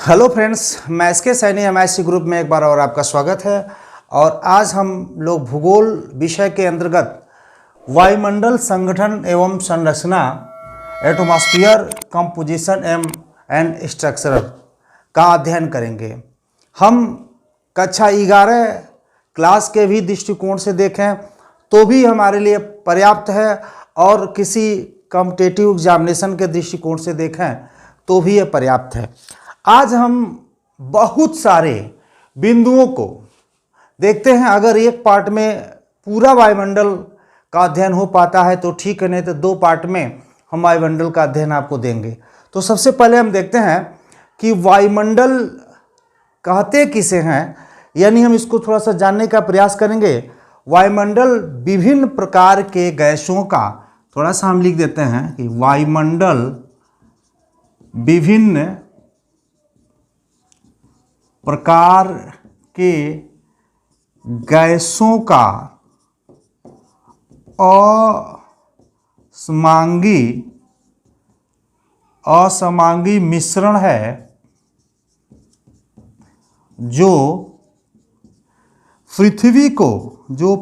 Hello friends, मैं S के Saini MIC group में एक बार और आपका स्वागत है। और आज हम लोग भूगोल विषय के अंतर्गत वायुमंडल संगठन एवं संरचना, एटमॉस्फेयर कंपोजिशन एंड स्ट्रक्चर का अध्ययन करेंगे। हम कक्षा 11 क्लास के भी दृष्टिकोण से देखें तो भी हमारे लिए पर्याप्त है, और किसी कॉम्पिटिटिव एग्जामिनेशन के दृष्टिकोण से देखें तो भी ये पर्याप्त है। आज हम बहुत सारे बिंदुओं को देखते हैं। अगर एक पार्ट में पूरा वायुमंडल का अध्ययन हो पाता है तो ठीक है, नहीं तो 2 पार्ट में हम वायुमंडल का अध्ययन आपको देंगे। तो सबसे पहले हम देखते हैं कि वायुमंडल कहते किसे हैं, यानी हम इसको थोड़ा सा जानने का प्रयास करेंगे। वायुमंडल विभिन्न प्रकार के गैसों का, थोड़ा सा हम लिख देते हैं कि वायुमंडल विभिन्न प्रकार के गैसों का असमांगी मिश्रण है, जो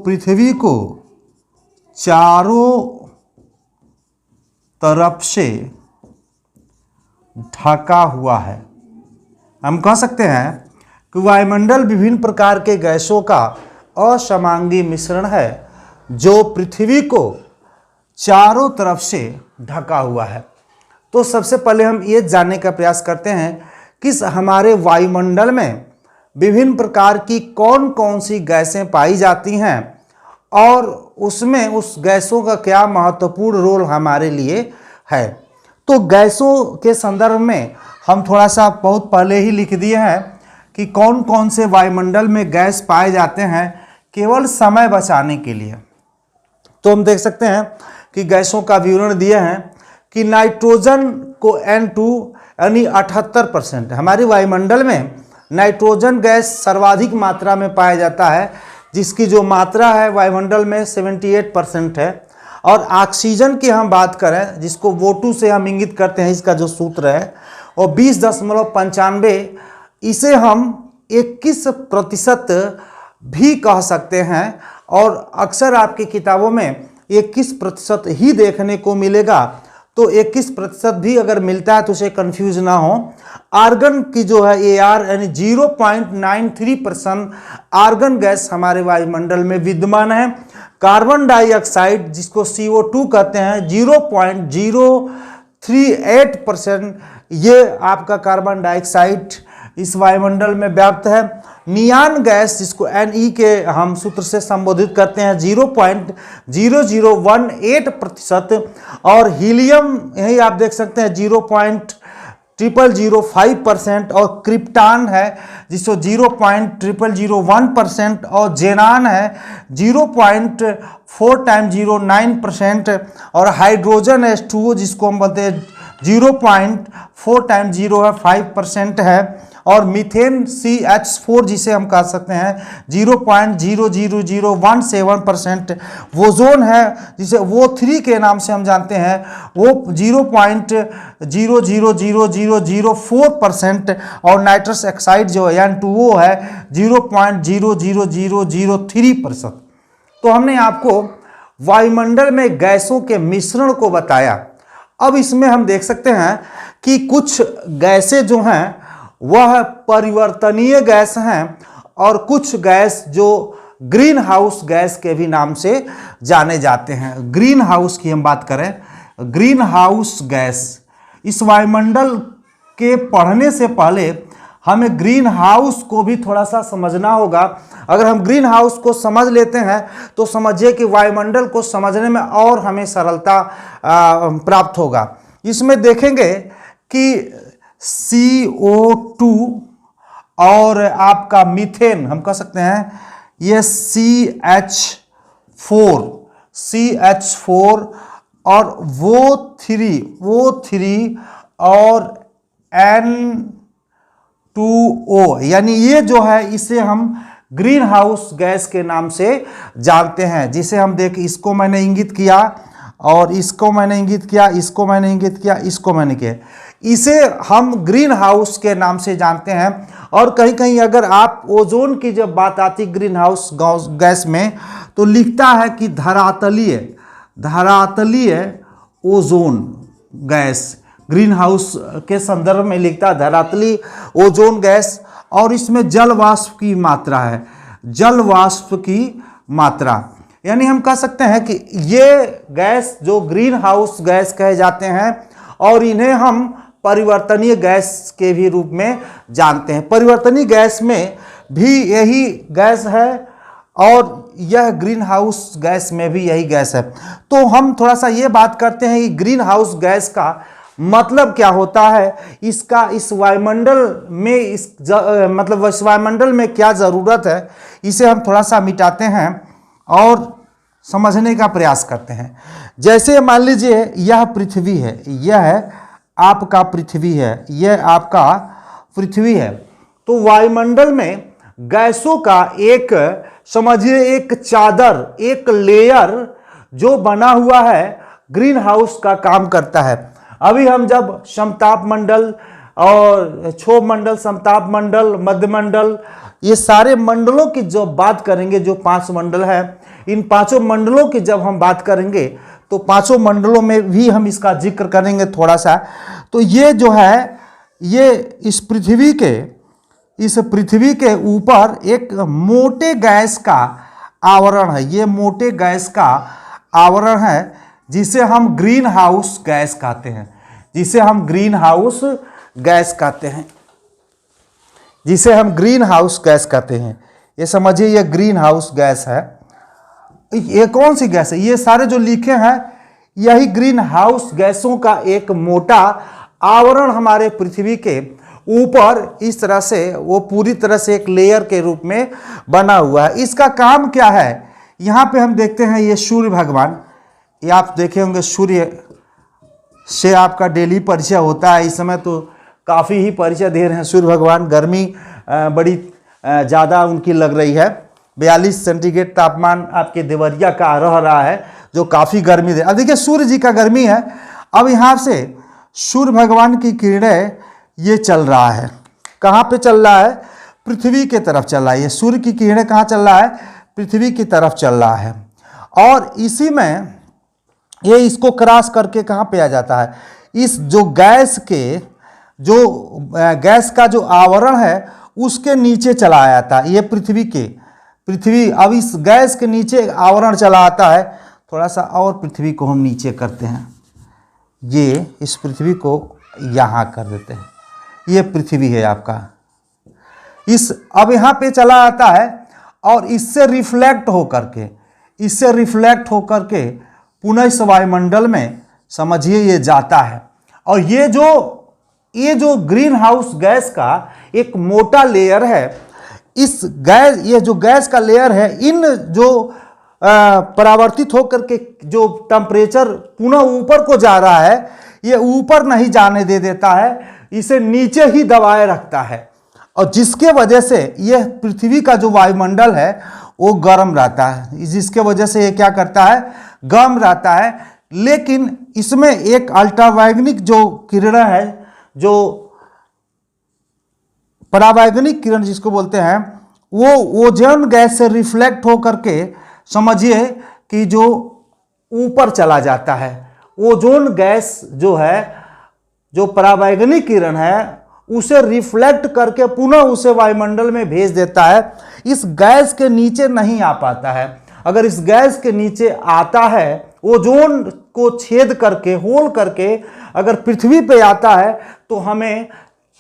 पृथ्वी को चारों तरफ से ढका हुआ है। हम कह सकते हैं कि वायुमंडल विभिन्न प्रकार के गैसों का असमांगी मिश्रण है, जो पृथ्वी को चारों तरफ से ढका हुआ है। तो सबसे पहले हम ये जानने का प्रयास करते हैं कि हमारे वायुमंडल में विभिन्न प्रकार की कौन कौन सी गैसें पाई जाती हैं, और उसमें उस गैसों का क्या महत्वपूर्ण रोल हमारे लिए है। तो गैसों के संदर्भ में हम थोड़ा सा बहुत पहले ही लिख दिए हैं कि कौन कौन से वायुमंडल में गैस पाए जाते हैं, केवल समय बचाने के लिए। तो हम देख सकते हैं कि गैसों का विवरण दिए हैं कि नाइट्रोजन को N2 यानी 78%, हमारी वायुमंडल में नाइट्रोजन गैस सर्वाधिक मात्रा में पाया जाता है, जिसकी जो मात्रा है वायुमंडल में 78% है। और ऑक्सीजन की हम बात करें, जिसको O2 से हम इंगित करते हैं, इसका जो सूत्र है वो 20.95, इसे हम 21% भी कह सकते हैं। और अक्सर आपकी किताबों में 21% ही देखने को मिलेगा, तो 21% भी अगर मिलता है तो उसे कंफ्यूज ना हो। आर्गन की जो है AR यानी 0.93% आर्गन गैस हमारे वायुमंडल में विद्यमान है। कार्बन डाइऑक्साइड, जिसको CO2 कहते हैं, 0.038%, ये आपका कार्बन डाइऑक्साइड इस वायुमंडल में व्याप्त है। नियान गैस, जिसको Ne के हम सूत्र से संबोधित करते हैं, 0.0018%, और हीलियम यही आप देख सकते हैं 0.0005%, और क्रिप्टॉन है जिसको 0.0001%, और जेनान है 0.4x09%, और हाइड्रोजन H2O जिसको हम बोलते हैं 0.4x05% है, और मीथेन CH4 जिसे हम कह सकते हैं 0.00017%। ओजोन है जिसे O3 के नाम से हम जानते हैं, वो 0.00004%, और नाइट्रस ऑक्साइड जो है N2O है 0.00003%। तो हमने आपको वायुमंडल में गैसों के मिश्रण को बताया। अब इसमें हम देख सकते हैं कि कुछ गैसें जो हैं वह परिवर्तनीय गैस हैं, और कुछ गैस जो ग्रीन हाउस गैस के भी नाम से जाने जाते हैं। ग्रीन हाउस की हम बात करें, ग्रीन हाउस गैस, इस वायुमंडल के पढ़ने से पहले हमें ग्रीन हाउस को भी थोड़ा सा समझना होगा। अगर हम ग्रीन हाउस को समझ लेते हैं तो समझिए कि वायुमंडल को समझने में और हमें सरलता प्राप्त होगा। इसमें देखेंगे कि CO2 और आपका मीथेन, हम कह सकते हैं ये CH4 और O3 और N2O, यानी ये जो है इसे हम ग्रीन हाउस गैस के नाम से जानते हैं, जिसे हम इसको मैंने इंगित किया और इसको मैंने इंगित किया, इसको मैंने इंगित किया, इसको मैंने किया। इसे हम ग्रीन हाउस के नाम से जानते हैं। और कहीं कहीं अगर आप ओजोन की जब बात आती ग्रीन हाउस गैस में, तो लिखता है कि धरातलीय ओजोन गैस, ग्रीन हाउस के संदर्भ में लिखता है धरातलीय ओजोन गैस। और इसमें जल वाष्प की मात्रा है, जल वाष्प की मात्रा, यानी हम कह सकते हैं कि ये गैस जो ग्रीन हाउस गैस कहे जाते हैं, और इन्हें हम परिवर्तनीय गैस के भी रूप में जानते हैं। परिवर्तनीय गैस में भी यही गैस है और यह ग्रीन हाउस गैस में भी यही गैस है। तो हम थोड़ा सा ये बात करते हैं कि ग्रीन हाउस गैस का मतलब क्या होता है, इसका इस वायुमंडल में मतलब इस वायुमंडल में क्या ज़रूरत है, इसे हम थोड़ा सा मिटाते हैं और समझने का प्रयास करते हैं। जैसे मान लीजिए यह पृथ्वी है, यह आपका पृथ्वी है, यह आपका पृथ्वी है। तो वायुमंडल में गैसों का एक, समझिए एक चादर, एक लेयर जो बना हुआ है, ग्रीन हाउस का काम करता है। अभी हम जब समताप मंडल और क्षोभ मंडल, समताप मंडल, मध्य मंडल, ये सारे मंडलों की जो बात करेंगे, जो 5 मंडल है, इन 5 मंडलों की जब हम बात करेंगे तो 5 मंडलों में भी हम इसका जिक्र करेंगे थोड़ा सा। तो ये जो है, ये इस पृथ्वी के ऊपर एक मोटे गैस का आवरण है, ये मोटे गैस का आवरण है, जिसे हम ग्रीन हाउस गैस कहते हैं, जिसे हम ग्रीन हाउस गैस कहते हैं, जिसे हम ग्रीन हाउस गैस कहते हैं। ये समझिए ये ग्रीन हाउस गैस है। ये कौन सी गैस है? ये सारे जो लिखे हैं यही ग्रीन हाउस गैसों का एक मोटा आवरण हमारे पृथ्वी के ऊपर इस तरह से, वो पूरी तरह से एक लेयर के रूप में बना हुआ है। इसका काम क्या है? यहाँ पे हम देखते हैं ये सूर्य भगवान, ये आप देखे होंगे, सूर्य से आपका डेली परिचय होता है। इस समय तो काफ़ी ही परिचय दे रहे हैं सूर्य भगवान। गर्मी बड़ी ज़्यादा उनकी लग रही है, 42 सेंटीग्रेड तापमान आपके देवरिया का रह रहा है, जो काफ़ी गर्मी दे। अब देखिए सूर्य जी का गर्मी है। अब यहाँ से सूर्य भगवान की किरणें ये चल रहा है, कहाँ पे चल रहा है? पृथ्वी के तरफ चल रहा है। ये सूर्य की किरणें कहाँ चल रहा है? पृथ्वी की तरफ चल रहा है। और इसी में ये इसको क्रॉस करके कहाँ पे आ जाता है? इस जो गैस का जो आवरण है उसके नीचे चला आता है। ये पृथ्वी अब इस गैस के नीचे आवरण चला आता है। थोड़ा सा और पृथ्वी को हम नीचे करते हैं, ये इस पृथ्वी को यहाँ कर देते हैं। ये पृथ्वी है आपका, अब यहाँ पे चला आता है और इससे रिफ्लेक्ट होकर के पुनः इस वायुमंडल में समझिए ये जाता है। और ये जो ग्रीन हाउस गैस का एक मोटा लेयर है, ये जो गैस का लेयर है, इन जो परावर्तित होकर के जो टेम्परेचर पुनः ऊपर को जा रहा है, ये ऊपर नहीं जाने दे देता है, इसे नीचे ही दबाए रखता है। और जिसके वजह से यह पृथ्वी का जो वायुमंडल है वो गर्म रहता है, जिसके वजह से ये क्या करता है? गर्म रहता है। लेकिन इसमें एक अल्ट्रावायलेट जो किरण है, जो परावैगनिक किरण जिसको बोलते हैं, वो ओजोन गैस से रिफ्लेक्ट होकर के समझिए कि जो ऊपर चला जाता है। ओजोन गैस जो है, जो परावैगनिक किरण है, उसे रिफ्लेक्ट करके पुनः उसे वायुमंडल में भेज देता है। इस गैस के नीचे नहीं आ पाता है। अगर इस गैस के नीचे आता है, ओजोन को छेद करके, होल करके अगर पृथ्वी पे आता है, तो हमें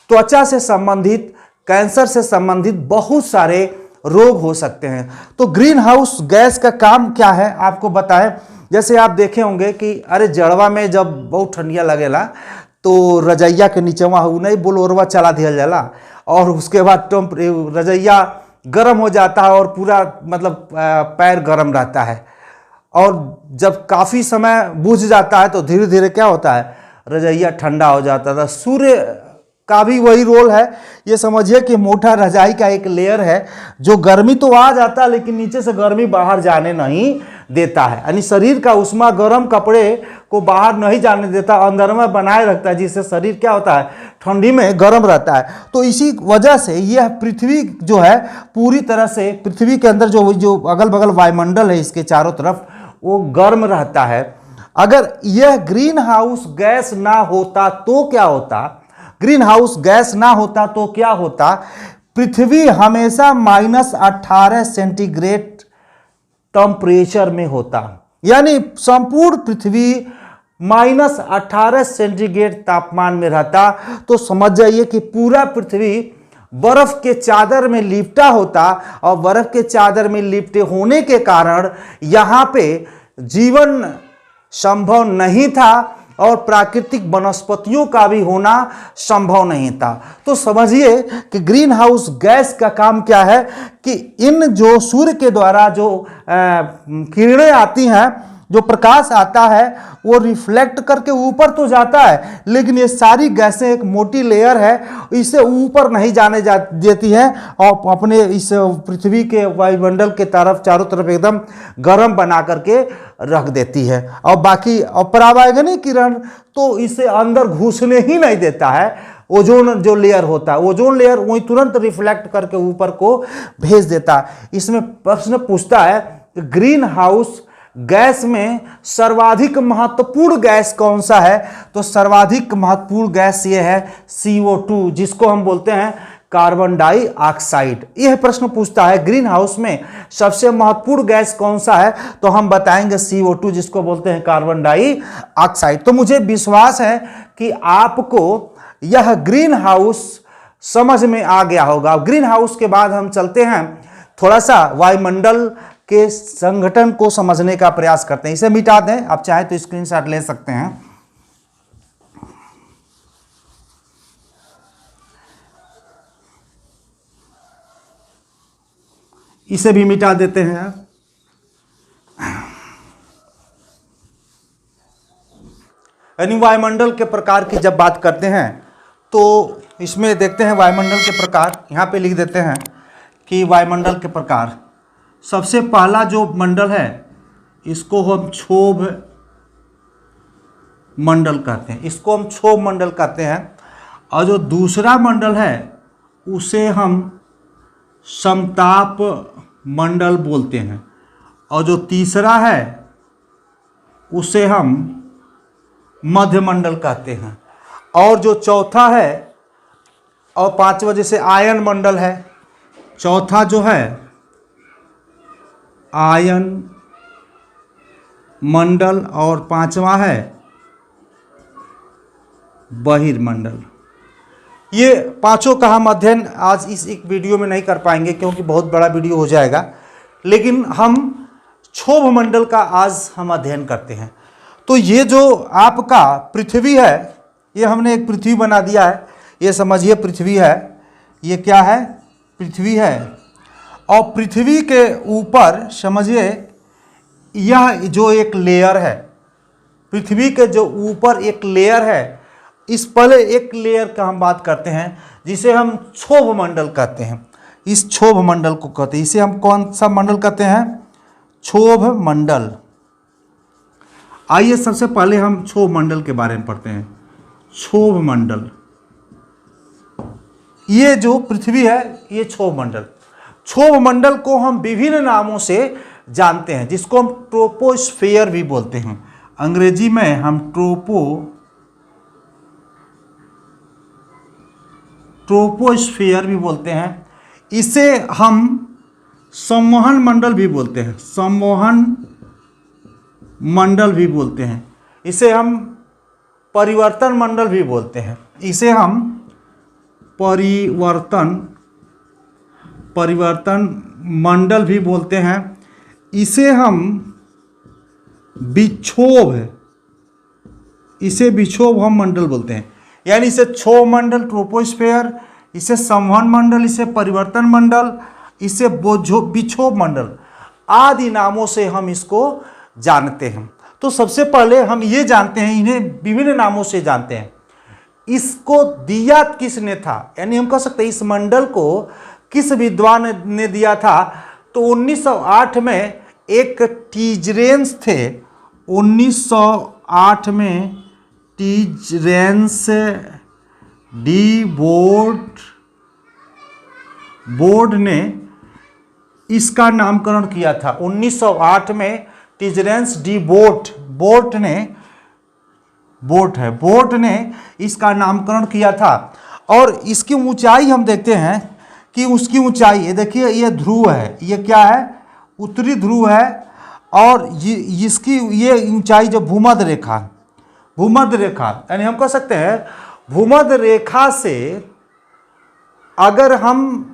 त्वचा से संबंधित, कैंसर से संबंधित बहुत सारे रोग हो सकते हैं। तो ग्रीन हाउस गैस का काम क्या है आपको बताएं। जैसे आप देखे होंगे कि अरे जड़वा में जब बहुत ठंडिया लगेला तो रजैया के नीचे वहाँ नहीं बोलोरवा चला दिया जाला, और उसके बाद रजैया गर्म हो जाता है और पूरा मतलब पैर गर्म रहता है। और जब काफ़ी समय बुझ जाता है तो धीरे धीरे क्या होता है? रजैया ठंडा हो जाता था। सूर्य का भी वही रोल है। ये समझिए कि मोटा रजाई का एक लेयर है जो गर्मी तो आ जाता है, लेकिन नीचे से गर्मी बाहर जाने नहीं देता है, यानी शरीर का उष्मा गर्म कपड़े को बाहर नहीं जाने देता, अंदर में बनाए रखता है, जिससे शरीर क्या होता है, ठंडी में गर्म रहता है। तो इसी वजह से यह पृथ्वी जो है पूरी तरह से, पृथ्वी के अंदर जो अगल बगल वायुमंडल है इसके चारों तरफ, वो गर्म रहता है। अगर यह ग्रीन हाउस गैस ना होता तो क्या होता, ग्रीन हाउस गैस ना होता तो क्या होता, पृथ्वी हमेशा -18 सेंटीग्रेड टेम्परेचर में होता, यानी संपूर्ण पृथ्वी -18 सेंटीग्रेड तापमान में रहता। तो समझ जाइए कि पूरा पृथ्वी बर्फ के चादर में लिपटा होता, और बर्फ के चादर में लिपटे होने के कारण यहाँ पे जीवन संभव नहीं था, और प्राकृतिक वनस्पतियों का भी होना संभव नहीं था। तो समझिए कि ग्रीन हाउस गैस का काम क्या है कि इन जो सूर्य के द्वारा जो किरणें आती हैं, जो प्रकाश आता है, वो रिफ्लेक्ट करके ऊपर तो जाता है, लेकिन ये सारी गैसें एक मोटी लेयर है, इसे ऊपर नहीं जाने देती हैं, और अपने इस पृथ्वी के वायुमंडल के तरफ चारों तरफ एकदम गर्म बना करके रख देती है। और बाकी अपरावैंगनी किरण तो इसे अंदर घुसने ही नहीं देता है। ओजोन जो लेयर होता है, ओजोन लेयर वही तुरंत रिफ्लेक्ट करके ऊपर को भेज देता है। इसमें प्रश्न पूछता है कि ग्रीन हाउस गैस में सर्वाधिक महत्वपूर्ण गैस कौन सा है, तो सर्वाधिक महत्वपूर्ण गैस ये है CO2, जिसको हम बोलते हैं कार्बन डाइऑक्साइड। यह प्रश्न पूछता है ग्रीन हाउस में सबसे महत्वपूर्ण गैस कौन सा है, तो हम बताएंगे CO2, जिसको बोलते हैं कार्बन डाइऑक्साइड। तो मुझे विश्वास है कि आपको यह ग्रीन हाउस समझ में आ गया होगा। ग्रीन हाउस के बाद हम चलते हैं थोड़ा सा वायुमंडल के संगठन को समझने का प्रयास करते हैं। इसे मिटा दें, आप चाहे तो स्क्रीनशॉट ले सकते हैं। इसे भी मिटा देते हैं। यानी वायुमंडल के प्रकार की जब बात करते हैं तो इसमें देखते हैं वायुमंडल के प्रकार, यहाँ पे लिख देते हैं कि वायुमंडल के प्रकार। सबसे पहला जो मंडल है इसको हम क्षोभ मंडल कहते हैं, इसको हम क्षोभ मंडल कहते हैं। और जो दूसरा मंडल है उसे हम समताप मंडल बोलते हैं, और जो तीसरा है उसे हम मध्य मंडल कहते हैं, और जो चौथा है और पांचवा जैसे आयन मंडल है, चौथा जो है आयन मंडल और पांचवा है बहिर्मंडल। ये पांचों का हम अध्ययन आज इस एक वीडियो में नहीं कर पाएंगे क्योंकि बहुत बड़ा वीडियो हो जाएगा, लेकिन हम क्षोभ मंडल का आज हम अध्ययन करते हैं। तो ये जो आपका पृथ्वी है, ये हमने एक पृथ्वी बना दिया है, ये समझिए पृथ्वी है, ये क्या है, पृथ्वी है। और पृथ्वी के ऊपर समझिए यह जो एक लेयर है, पृथ्वी के जो ऊपर एक लेयर है, इस पहले एक लेयर का हम बात करते हैं जिसे हम क्षोभ मंडल कहते हैं। इस क्षोभ मंडल को कहते हैं, इसे हम कौन सा मंडल कहते हैं, क्षोभ मंडल। आइए सबसे पहले हम क्षोभ मंडल के बारे में पढ़ते हैं। क्षोभ मंडल, ये जो पृथ्वी है ये क्षोभ मंडल। क्षोभ मंडल को हम विभिन्न नामों से जानते हैं, जिसको हम ट्रोपोस्फेयर भी बोलते हैं। अंग्रेजी में हम ट्रोपोस्फेयर भी बोलते हैं। इसे हम संवहन मंडल भी बोलते हैं, संवहन मंडल भी बोलते हैं। इसे हम परिवर्तन मंडल भी बोलते हैं। इसे हम परिवर्तन मंडल भी बोलते हैं। इसे हम विक्षोभ हम मंडल बोलते हैं। यानी इसे क्षोभ मंडल ट्रोपोस्फेयर, इसे संवहन मंडल, इसे परिवर्तन मंडल, इसे विक्षोभ मंडल आदि नामों से हम इसको जानते हैं। तो सबसे पहले हम ये जानते हैं, इन्हें विभिन्न नामों से जानते हैं। इसको दिया किसने था, यानी हम कह सकते हैं इस मंडल को किस विद्वान ने दिया था, तो 1908 में एक टीजरेंस थे 1908 में, टीजरेंस डी बोर्ड ने इसका नामकरण किया था। 1908 में टीजरेंस डी बोर्ड ने इसका नामकरण किया था। और इसकी ऊंचाई हम देखते हैं कि उसकी ऊंचाई, ये देखिए, ये ध्रुव है, ये क्या है, उत्तरी ध्रुव है, और इसकी ये ऊंचाई जो भूमध्य रेखा यानी हम कह सकते हैं भूमध्य रेखा से अगर हम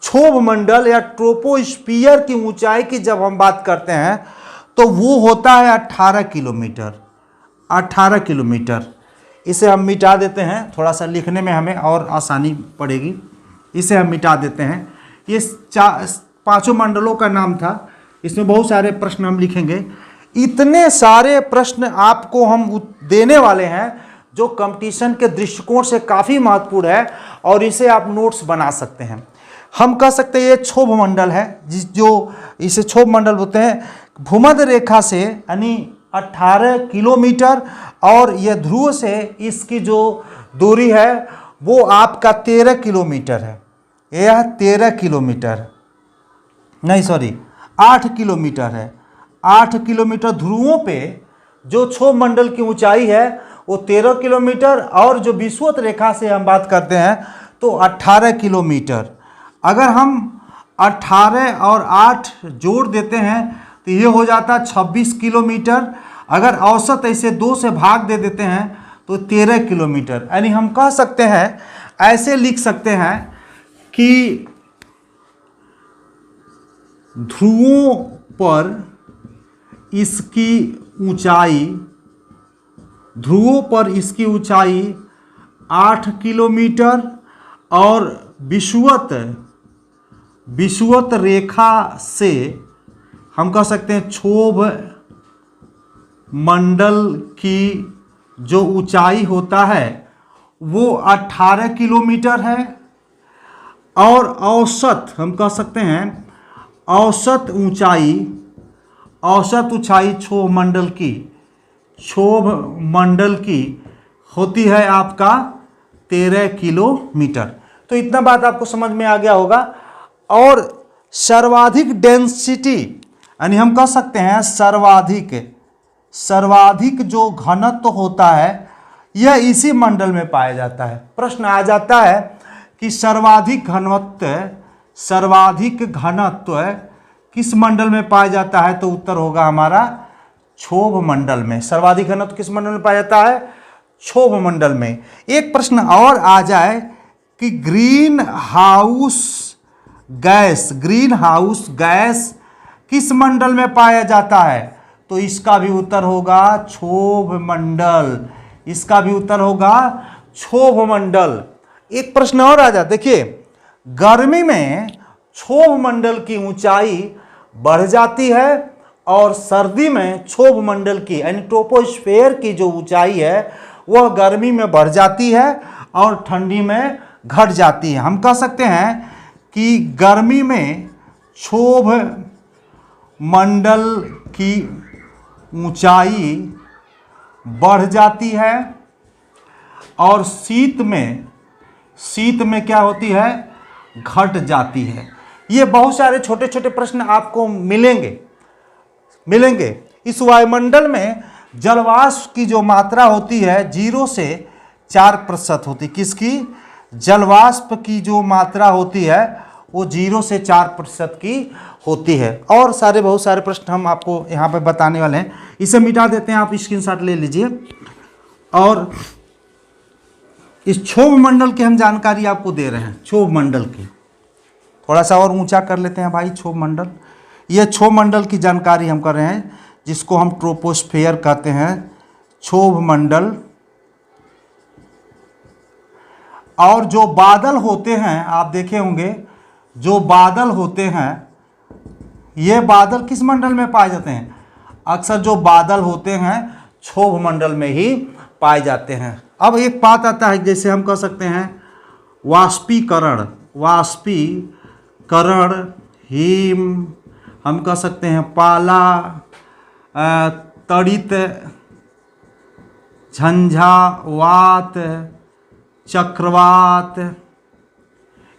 क्षोभ मंडल या ट्रोपोस्फियर की ऊंचाई की जब हम बात करते हैं तो वो होता है 18 किलोमीटर। इसे हम मिटा देते हैं, थोड़ा सा लिखने में हमें और आसानी पड़ेगी, इसे हम मिटा देते हैं। ये 5 मंडलों का नाम था, इसमें बहुत सारे प्रश्न हम लिखेंगे। इतने सारे प्रश्न आपको हम देने वाले हैं जो कंपटीशन के दृष्टिकोण से काफ़ी महत्वपूर्ण है, और इसे आप नोट्स बना सकते हैं। हम कह सकते हैं ये क्षोभ मंडल है, जो इसे क्षोभ मंडल बोलते हैं। भूमध्य रेखा से यानी 18 किलोमीटर, और यह ध्रुव से इसकी जो दूरी है वो आपका 13 किलोमीटर है। यह 13 किलोमीटर नहीं, सॉरी 8 किलोमीटर है। 8 किलोमीटर ध्रुवों पे जो क्षोभ मंडल की ऊंचाई है वो 13 किलोमीटर, और जो विषुवत रेखा से हम बात करते हैं तो 18 किलोमीटर। अगर हम 18 और 8 जोड़ देते हैं तो ये हो जाता 26 किलोमीटर। अगर औसत ऐसे 2 से भाग दे देते हैं तो 13 किलोमीटर। यानी हम कह सकते हैं, ऐसे लिख सकते हैं कि ध्रुवों पर इसकी ऊंचाई 8 किलोमीटर, और विषुवत रेखा से हम कह सकते हैं क्षोभ मंडल की जो ऊंचाई होता है वो 18 किलोमीटर है, और औसत हम कह सकते हैं औसत ऊंचाई क्षोभ मंडल की होती है आपका 13 किलोमीटर। तो इतना बात आपको समझ में आ गया होगा। और सर्वाधिक डेंसिटी यानी हम कह सकते हैं सर्वाधिक जो घनत्व होता है यह इसी मंडल में पाया जाता है। प्रश्न आ जाता है कि सर्वाधिक घनत्व किस मंडल में पाया जाता है, तो उत्तर होगा हमारा क्षोभ मंडल में। सर्वाधिक घनत्व किस मंडल में पाया जाता है? क्षोभ मंडल में। एक प्रश्न और आ जाए कि ग्रीन हाउस गैस किस मंडल में पाया जाता है, तो इसका भी उत्तर होगा क्षोभ मंडल। एक प्रश्न और आ जाए, देखिए गर्मी में क्षोभ मंडल की ऊंचाई बढ़ जाती है और सर्दी में क्षोभ मंडल की यानी ट्रोपोस्फेयर की जो ऊंचाई है वह गर्मी में बढ़ जाती है और ठंडी में घट जाती है। हम कह सकते हैं कि गर्मी में क्षोभ मंडल की ऊंचाई बढ़ जाती है और शीत में क्या होती है? घट जाती है। ये बहुत सारे छोटे छोटे प्रश्न आपको मिलेंगे। इस वायुमंडल में जलवाष्प की जो मात्रा होती है 0 से 4% होती। किसकी? जलवाष्प की जो मात्रा होती है वो 0 से 4% की होती है। और बहुत सारे प्रश्न हम आपको यहाँ पे बताने वाले हैं। इसे मिटा देते हैं, आप स्क्रीनशॉट ले लीजिए। और इस क्षोभ मंडल की हम जानकारी आपको दे रहे हैं। क्षोभ मंडल की थोड़ा सा और ऊंचा कर लेते हैं भाई। क्षोभ मंडल, ये क्षोभ मंडल की जानकारी हम कर रहे हैं जिसको हम ट्रोपोस्फेयर कहते हैं। क्षोभ मंडल और जो बादल होते हैं आप देखे होंगे, जो बादल होते हैं ये बादल किस मंडल में पाए जाते हैं? अक्सर जो बादल होते हैं क्षोभ मंडल में ही पाए जाते हैं। अब एक बात आता है, जैसे हम कह सकते हैं वाष्पीकरण हम कह सकते हैं पाला, तड़ित, झंझावात, चक्रवात,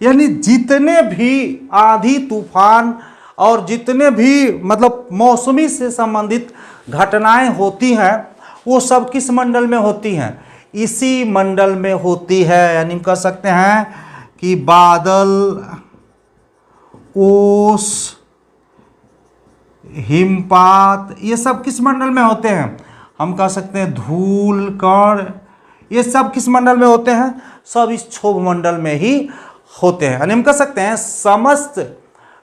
यानी जितने भी आंधी तूफान और जितने भी मतलब मौसमी से संबंधित घटनाएं होती हैं वो सब किस मंडल में होती हैं? इसी मंडल में होती है। यानी कह सकते हैं कि बादल, ओस, हिमपात, ये सब किस मंडल में होते हैं? हम कह सकते हैं धूल, कण, ये सब किस मंडल में होते हैं? सब इस क्षोभ मंडल में ही होते हैं। यानी हम कह सकते हैं समस्त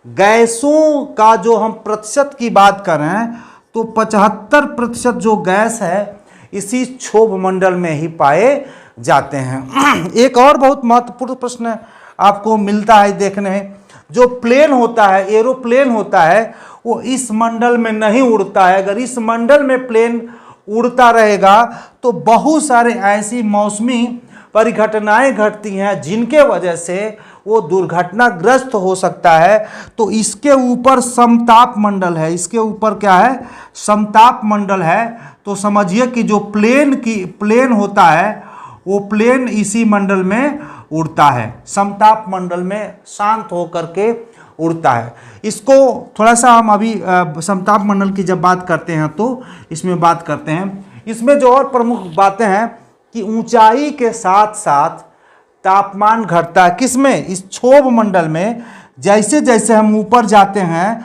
गैसों का जो हम प्रतिशत की बात करें तो 75% जो गैस है इसी क्षोभ मंडल में ही पाए जाते हैं। एक और बहुत महत्वपूर्ण प्रश्न आपको मिलता है देखने में, जो प्लेन होता है, एरोप्लेन होता है, वो इस मंडल में नहीं उड़ता है। अगर इस मंडल में प्लेन उड़ता रहेगा तो बहुत सारे ऐसी मौसमी परिघटनाएं घटती हैं जिनके वजह से वो दुर्घटनाग्रस्त हो सकता है। तो इसके ऊपर समताप मंडल है, इसके ऊपर क्या है? समताप मंडल है। तो समझिए कि जो प्लेन होता है वो प्लेन इसी मंडल में उड़ता है, समताप मंडल में शांत होकर के उड़ता है। इसको थोड़ा सा हम अभी समताप मंडल की जब बात करते हैं तो इसमें बात करते हैं। इसमें जो और प्रमुख बातें हैं कि ऊंचाई के साथ साथ तापमान घटता है। किसमें? इस क्षोभ मंडल में। जैसे जैसे हम ऊपर जाते हैं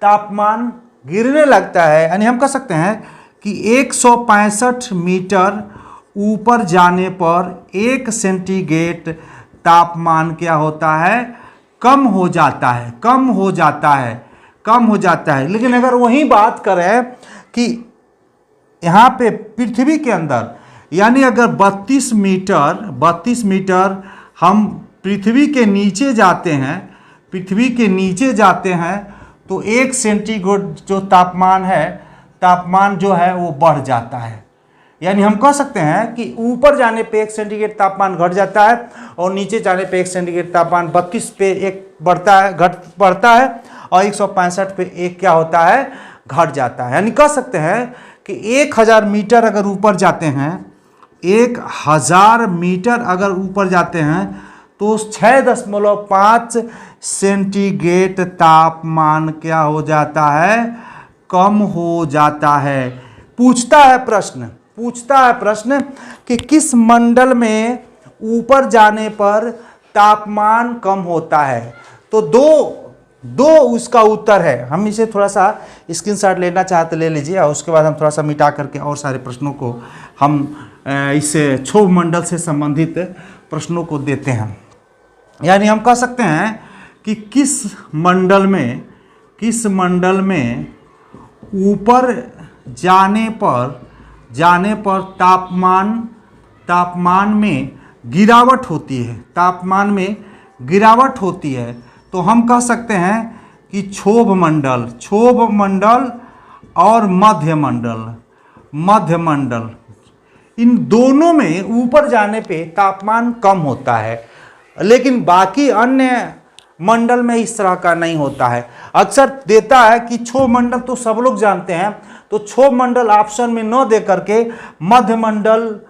तापमान गिरने लगता है। यानी हम कह सकते हैं कि 165 मीटर ऊपर जाने पर 1 सेंटीग्रेड तापमान क्या होता है? कम हो जाता है, कम हो जाता है, कम हो जाता है। लेकिन अगर वही बात करें कि यहाँ पे पृथ्वी के अंदर, यानी अगर 32 मीटर हम पृथ्वी के नीचे जाते हैं, पृथ्वी के नीचे जाते हैं तो 1 सेंटीग्रेड जो तापमान है, तापमान जो है वो बढ़ जाता है। यानी हम कह सकते हैं कि ऊपर जाने पे 1 सेंटीग्रेड तापमान घट जाता है और नीचे जाने पे 1 सेंटीग्रेड तापमान 32 पे 1 बढ़ता है और 165 पे 1 क्या होता है? घट जाता है। यानी कह सकते हैं कि 1000 मीटर अगर ऊपर जाते हैं, 1000 मीटर अगर ऊपर जाते हैं तो 6.5 सेंटीग्रेड तापमान क्या हो जाता है? कम हो जाता है। पूछता है प्रश्न कि किस मंडल में ऊपर जाने पर तापमान कम होता है? तो दो उसका उत्तर है। हम इसे थोड़ा सा स्क्रीनशॉट लेना चाहते ले लीजिए और उसके बाद हम थोड़ा सा मिटा करके और सारे प्रश्नों को हम इस क्षोभ मंडल से संबंधित प्रश्नों को देते हैं। यानी हम कह सकते हैं कि किस मंडल में ऊपर जाने पर तापमान में गिरावट होती है, तो हम कह सकते हैं कि क्षोभ मंडल और मध्य मंडल, इन दोनों में ऊपर जाने पे तापमान कम होता है। लेकिन बाकी अन्य मंडल में इस तरह का नहीं होता है। अक्सर देता है कि क्षोभ मंडल तो सब लोग जानते हैं, तो क्षोभ मंडल ऑप्शन में न दे करके मध्य मंडल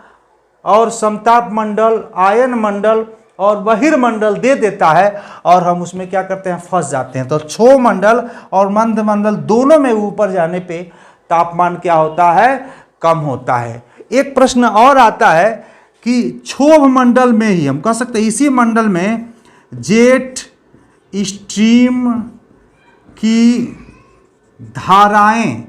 और समताप मंडल, आयन मंडल और बहिर्मंडल दे देता है और हम उसमें क्या करते हैं? फंस जाते हैं। तो क्षोभ मंडल और मध्य मंडल दोनों में ऊपर जाने पे तापमान क्या होता है? कम होता है। एक प्रश्न और आता है कि क्षोभ मंडल में ही, हम कह सकते हैं इसी मंडल में जेट स्ट्रीम की धाराएं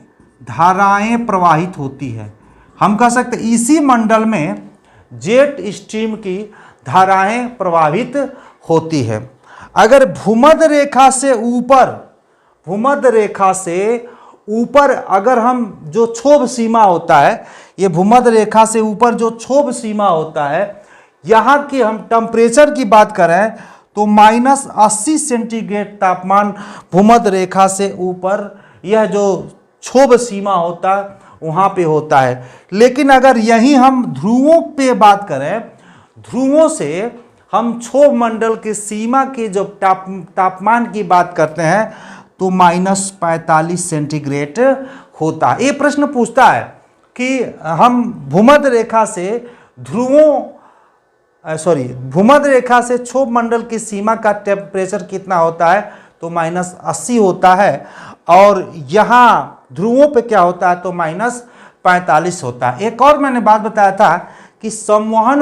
प्रवाहित होती है। हम कह सकते हैं इसी मंडल में जेट स्ट्रीम की धाराएं प्रवाहित होती है। अगर भूमध्य रेखा से ऊपर अगर हम जो क्षोभ सीमा होता है, ये भूमध्य रेखा से ऊपर जो क्षोभ सीमा होता है, यहाँ की हम टेम्परेचर की बात करें तो -80 सेंटीग्रेड तापमान भूमध्य रेखा से ऊपर यह जो क्षोभ सीमा होता है वहाँ पे होता है। लेकिन अगर यहीं हम ध्रुवों पे बात करें, ध्रुवों से हम क्षोभ मंडल के सीमा के जब तापमान की बात करते हैं तो -45 सेंटीग्रेड होता है। ये प्रश्न पूछता है कि हम भूमध्य रेखा से भूमध्य रेखा से क्षोभ मंडल की सीमा का टेम्परेचर कितना होता है, तो -80 होता है, और यहाँ ध्रुवों पे क्या होता है, तो -45 होता है। एक और मैंने बात बताया था कि संवहन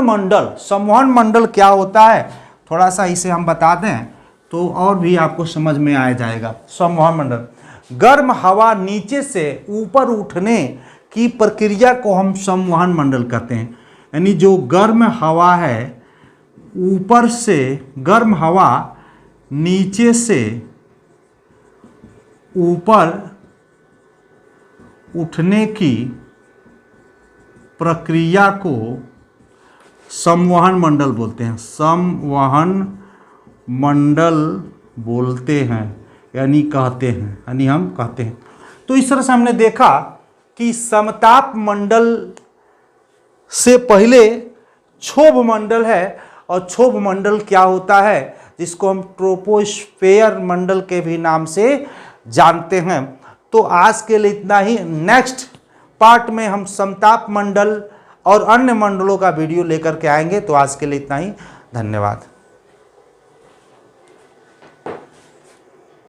मंडल क्या होता है, थोड़ा सा इसे हम बता दें तो और भी आपको समझ में आ जाएगा। संवहन मंडल, गर्म हवा नीचे से ऊपर उठने की प्रक्रिया को हम संवहन मंडल कहते हैं। यानी जो गर्म हवा है, ऊपर से गर्म हवा नीचे से ऊपर उठने की प्रक्रिया को संवहन मंडल बोलते हैं। संवहन मंडल बोलते हैं, यानी हम कहते हैं। तो इस तरह से हमने देखा कि समताप मंडल से पहले क्षोभ मंडल है, और क्षोभ मंडल क्या होता है, जिसको हम ट्रोपोस्फेयर मंडल के भी नाम से जानते हैं। तो आज के लिए इतना ही। नेक्स्ट पार्ट में हम समताप मंडल और अन्य मंडलों का वीडियो लेकर के आएंगे। तो आज के लिए इतना ही, धन्यवाद।